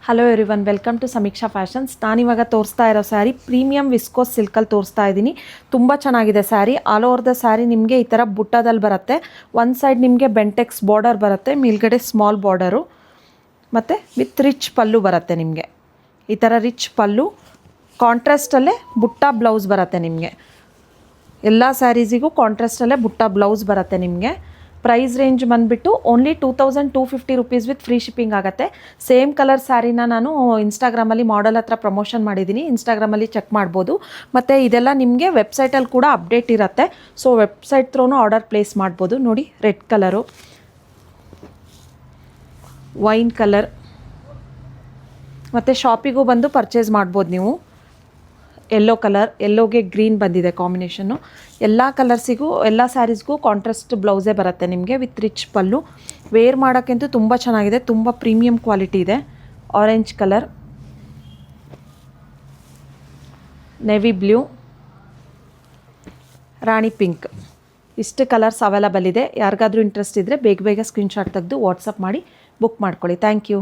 Hello everyone, welcome to ಸಮೀಕ್ಷಾ fashions. ನಾನಿವಾಗ ತೋರಿಸ್ತಾ ಇರೋ ಸ್ಯಾರಿ ಪ್ರೀಮಿಯಂ ವಿಸ್ಕೋಸ್ ಸಿಲ್ಕಲ್ಲಿ ತೋರಿಸ್ತಾ ಇದ್ದೀನಿ. ತುಂಬ ಚೆನ್ನಾಗಿದೆ sari. All over the sari ನಿಮಗೆ ಈ ಥರ ಬುಟ್ಟದಲ್ಲಿ ಬರುತ್ತೆ. ಒಂದು ಸೈಡ್ ನಿಮಗೆ ಬೆಂಟೆಕ್ಸ್ ಬಾರ್ಡರ್ ಬರುತ್ತೆ, ಮೇಲ್ಗಡೆ ಸ್ಮಾಲ್ ಬಾರ್ಡರು ಮತ್ತು ವಿತ್ ರಿಚ್ ಪಲ್ಲು ಬರುತ್ತೆ. ನಿಮಗೆ ಈ ಥರ ರಿಚ್ ಪಲ್ಲು, ಕಾಂಟ್ರಾಸ್ಟಲ್ಲೇ ಬುಟ್ಟ ಬ್ಲೌಸ್ ಬರುತ್ತೆ. ನಿಮಗೆ ಎಲ್ಲ ಸ್ಯಾರೀಸಿಗೂ ಕಾಂಟ್ರಾಸ್ಟಲ್ಲೇ ಬುಟ್ಟ ಬ್ಲೌಸ್ ಬರುತ್ತೆ. ನಿಮಗೆ ಪ್ರೈಸ್ ರೇಂಜ್ ಬಂದುಬಿಟ್ಟು only 2250 rupees with free shipping ಆಗುತ್ತೆ. ಸೇಮ್ ಕಲರ್ ಸ್ಯಾರಿನ ನಾನು ಇನ್ಸ್ಟಾಗ್ರಾಮಲ್ಲಿ ಮಾಡೆಲ್ ಹತ್ರ ಪ್ರಮೋಷನ್ ಮಾಡಿದ್ದೀನಿ, ಇನ್ಸ್ಟಾಗ್ರಾಮಲ್ಲಿ ಚೆಕ್ ಮಾಡ್ಬೋದು. ಮತ್ತು ಇದೆಲ್ಲ ನಿಮಗೆ ವೆಬ್ಸೈಟಲ್ಲಿ ಕೂಡ ಅಪ್ಡೇಟ್ ಇರುತ್ತೆ. ಸೊ ವೆಬ್ಸೈಟ್ ಥ್ರೂನು ಆರ್ಡರ್ ಪ್ಲೇಸ್ ಮಾಡ್ಬೋದು. ನೋಡಿ, ರೆಡ್ ಕಲರು, ವೈನ್ ಕಲರ್, ಮತ್ತು ಶಾಪಿಗೂ ಬಂದು ಪರ್ಚೇಸ್ ಮಾಡ್ಬೋದು ನೀವು. ಯೆಲ್ಲೋ ಕಲರ್, ಯೆಲ್ಲೋಗೆ ಗ್ರೀನ್ ಬಂದಿದೆ ಕಾಂಬಿನೇಷನ್ನು. ಎಲ್ಲ ಕಲರ್ಸಿಗೂ ಎಲ್ಲ ಸ್ಯಾರೀಸ್ಗೂ ಕಾಂಟ್ರಾಸ್ಟ್ ಬ್ಲೌಸೇ ಬರುತ್ತೆ ನಿಮಗೆ ವಿತ್ ರಿಚ್ ಪಲ್ಲು. ವೇರ್ ಮಾಡೋಕ್ಕಂತೂ ತುಂಬ ಚೆನ್ನಾಗಿದೆ, ತುಂಬ ಪ್ರೀಮಿಯಂ ಕ್ವಾಲಿಟಿ ಇದೆ. ಆರೆಂಜ್ ಕಲರ್, ನೆವಿ ಬ್ಲೂ, ರಾಣಿ ಪಿಂಕ್, ಇಷ್ಟು ಕಲರ್ಸ್ ಅವೈಲಬಲ್ ಇದೆ. ಯಾರಿಗಾದ್ರೂ ಇಂಟ್ರೆಸ್ಟ್ ಇದ್ದರೆ ಬೇಗ ಸ್ಕ್ರೀನ್ಶಾಟ್ ತೆಗೆದು ವಾಟ್ಸಪ್ ಮಾಡಿ ಬುಕ್ ಮಾಡ್ಕೊಳ್ಳಿ. Thank you.